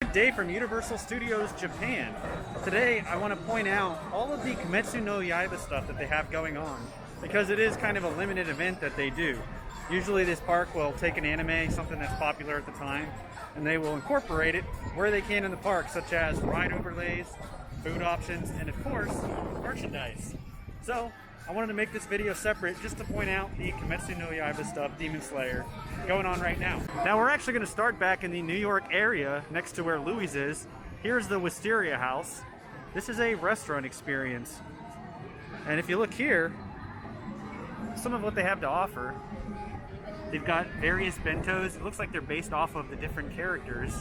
Good day from Universal Studios Japan. Today I want to point out all of the Kimetsu no Yaiba stuff that they have going on, because it is kind of a limited event that they do. Usually this park will take an anime, something that's popular at the time, and they will incorporate it where they can in the park, such as ride overlays, food options, and of course, merchandise. So I wanted to make this video separate just to point out the Kimetsu no Yaiba stuff, Demon Slayer, going on right now. Now we're actually going to start back in the New York area next to where Louis is. Here's the Wisteria House. This is a restaurant experience. And if you look here, some of what they have to offer. They've got various bentos. It looks like they're based off of the different characters.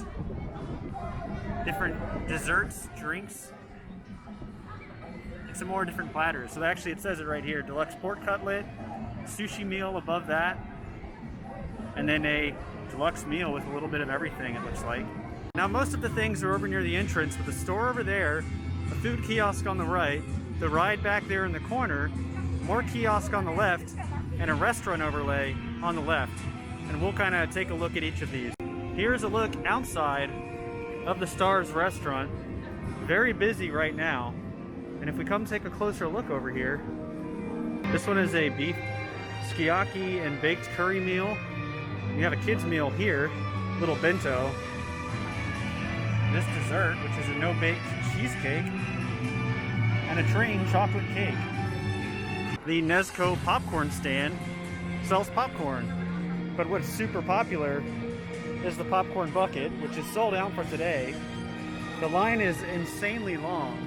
Different desserts, drinks, and some more different platters. So actually it says it right here, deluxe pork cutlet, sushi meal above that, and then a deluxe meal with a little bit of everything, it looks like. Now most of the things are over near the entrance, with the store over there, a food kiosk on the right, the ride back there in the corner, more kiosk on the left, and a restaurant overlay on the left. And we'll kind of take a look at each of these. Here's a look outside of the Stars restaurant. Very busy right now. And if we come take a closer look over here, this one is a beef sukiyaki and baked curry meal. You have a kids meal here, little bento. This dessert, which is a no-bake cheesecake, and a train chocolate cake. The Nesco Popcorn stand sells popcorn, but what's super popular is the popcorn bucket, which is sold out for today. The line is insanely long.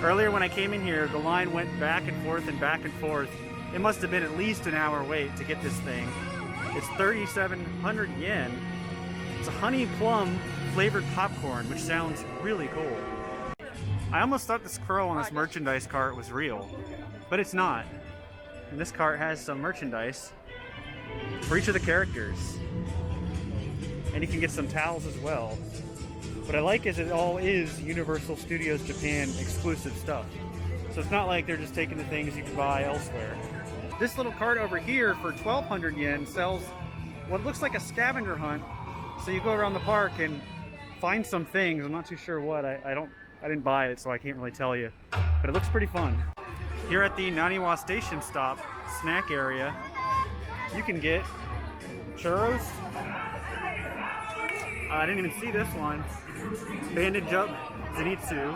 Earlier when I came in here, the line went back and forth and back and forth. It must have been at least an hour wait to get this thing. It's 3,700 yen. It's a honey plum flavored popcorn, which sounds really cool. I almost thought this crow on this merchandise cart was real, but it's not. And this cart has some merchandise for each of the characters. And you can get some towels as well. What I like is it all is Universal Studios Japan exclusive stuff. So it's not like they're just taking the things you can buy elsewhere. This little cart over here for 1,200 yen sells what looks like a scavenger hunt. So you go around the park and find some things. I'm not too sure what. I didn't buy it, so I can't really tell you. But it looks pretty fun. Here at the Naniwa Station Stop snack area, you can get churros. I didn't even see this one. Bandage up zenitsu,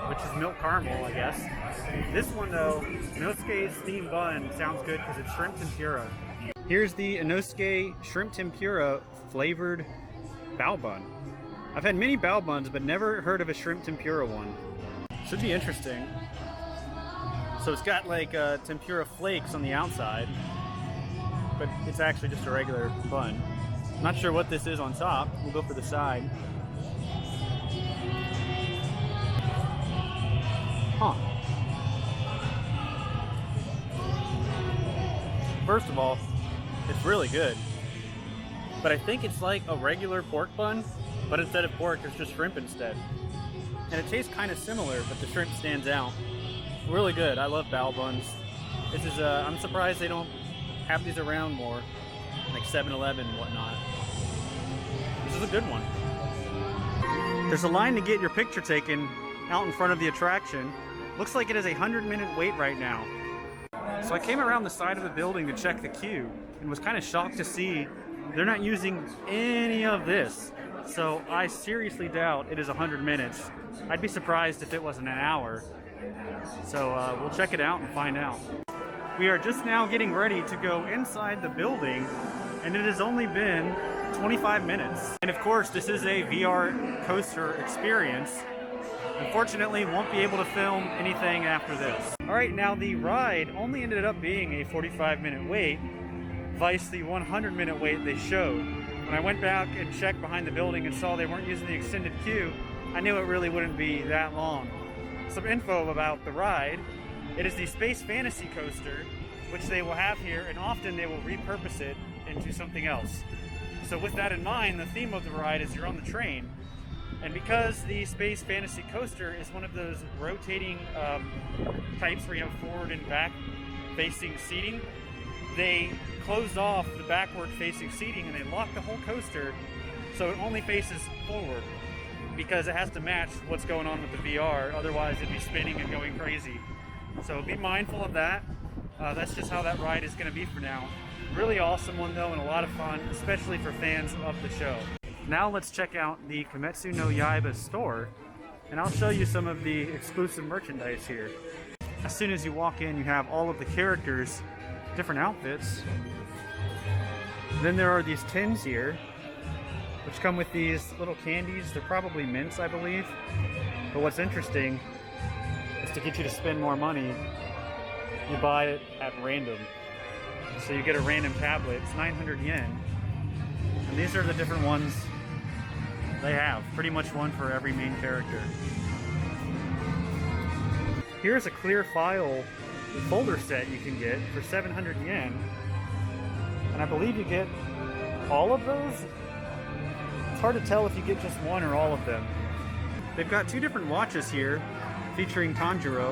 which is milk caramel, I guess. This one though, Inosuke steamed bun, sounds good because it's shrimp tempura. Here's the Inosuke shrimp tempura flavored bao bun. I've had many bao buns, but never heard of a shrimp tempura one. Should be interesting. So it's got like tempura flakes on the outside, but it's actually just a regular bun. Not sure what this is on top. We'll go for the side. Huh. First of all, it's really good. But I think it's like a regular pork bun, but instead of pork, it's just shrimp instead. And it tastes kind of similar, but the shrimp stands out. Really good. I love bao buns. This is, I'm surprised they don't have these around more, like 7-Eleven and whatnot. This is a good one. There's a line to get your picture taken out in front of the attraction. Looks like it is a 100-minute wait right now. So I came around the side of the building to check the queue and was kind of shocked to see they're not using any of this. So I seriously doubt it is 100 minutes. I'd be surprised if it wasn't an hour. So we'll check it out and find out. We are just now getting ready to go inside the building, and it has only been 25 minutes. And of course, this is a VR coaster experience. Unfortunately, won't be able to film anything after this. All right, now the ride only ended up being a 45-minute wait, vice the 100-minute wait they showed. When I went back and checked behind the building and saw they weren't using the extended queue, I knew it really wouldn't be that long. Some info about the ride. It is the Space Fantasy Coaster, which they will have here, and often they will repurpose it into something else. So with that in mind, the theme of the ride is you're on the train. And because the Space Fantasy Coaster is one of those rotating types where you have forward and back facing seating, they closed off the backward facing seating and they locked the whole coaster so it only faces forward because it has to match what's going on with the VR, otherwise it'd be spinning and going crazy. So be mindful of that. That's just how that ride is going to be for now. Really awesome one though, and a lot of fun, especially for fans of the show. Now let's check out the Kimetsu no Yaiba store, and I'll show you some of the exclusive merchandise here. As soon as you walk in, you have all of the characters, different outfits. Then there are these tins here, which come with these little candies. They're probably mints, I believe. But what's interesting is to get you to spend more money, you buy it at random. So you get a random tablet. It's 900 yen. And these are the different ones they have. Pretty much one for every main character. Here's a clear file folder set you can get for 700 yen. And I believe you get all of those? It's hard to tell if you get just one or all of them. They've got two different watches here featuring Tanjiro.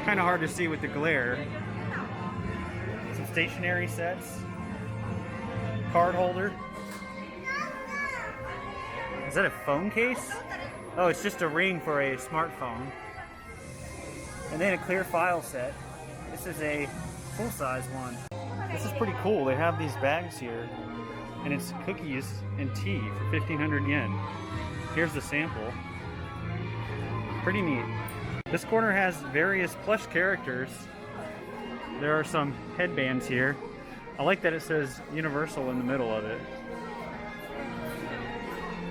Kind of hard to see with the glare. Some stationery sets. Card holder. Is that a phone case? Oh, it's just a ring for a smartphone. And then a clear file set. This is a full-size one. This is pretty cool. They have these bags here, and it's cookies and tea for 1,500 yen. Here's the sample. Pretty neat. This corner has various plush characters. There are some headbands here. I like that it says Universal in the middle of it.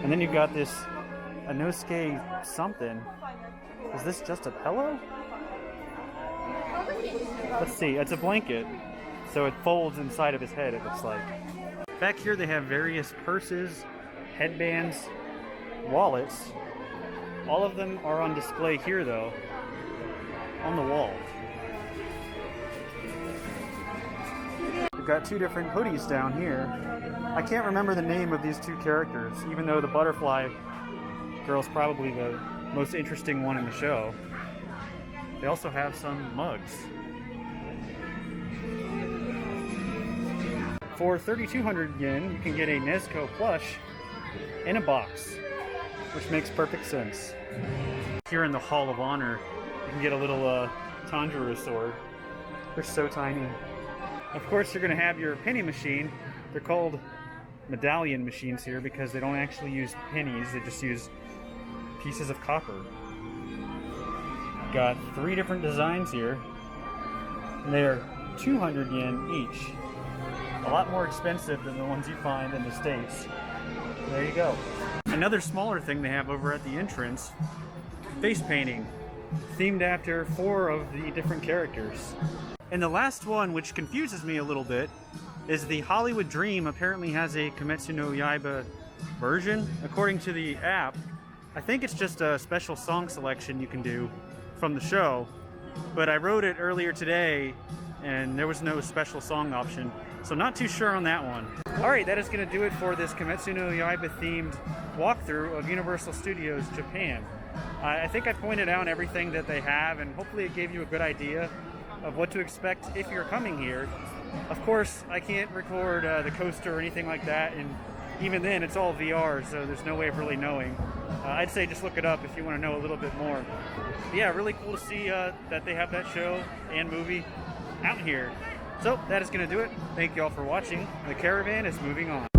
And then you've got this Inosuke something. Is this just a pillow? Let's see, it's a blanket. So it folds inside of his head, it looks like. Back here they have various purses, headbands, wallets. All of them are on display here though, on the wall. We've got two different hoodies down here. I can't remember the name of these two characters, even though the butterfly girl's probably the most interesting one in the show. They also have some mugs. For 3,200 yen, you can get a Nesco plush in a box, which makes perfect sense. Here in the Hall of Honor, you can get a little Tanjiro sword. They're so tiny. Of course, you're going to have your penny machine. They're called Medallion Machines here because they don't actually use pennies, they just use pieces of copper. Got 3 different designs here, and they are 200 yen each. A lot more expensive than the ones you find in the States. There you go. Another smaller thing they have over at the entrance, face painting, themed after 4 of the different characters. And the last one, which confuses me a little bit, is the Hollywood Dream apparently has a Kimetsu no Yaiba version. According to the app, I think it's just a special song selection you can do from the show, but I wrote it earlier today and there was no special song option, so not too sure on that one. Alright, that is going to do it for this Kimetsu no Yaiba themed walkthrough of Universal Studios Japan. I think I pointed out everything that they have, and hopefully it gave you a good idea of what to expect if you're coming here. Of course, I can't record the coaster or anything like that, and even then it's all VR, so there's no way of really knowing. I'd say just look it up if you want to know a little bit more. But yeah, really cool to see that they have that show and movie out here. So that is going to do it. Thank you all for watching. The caravan is moving on.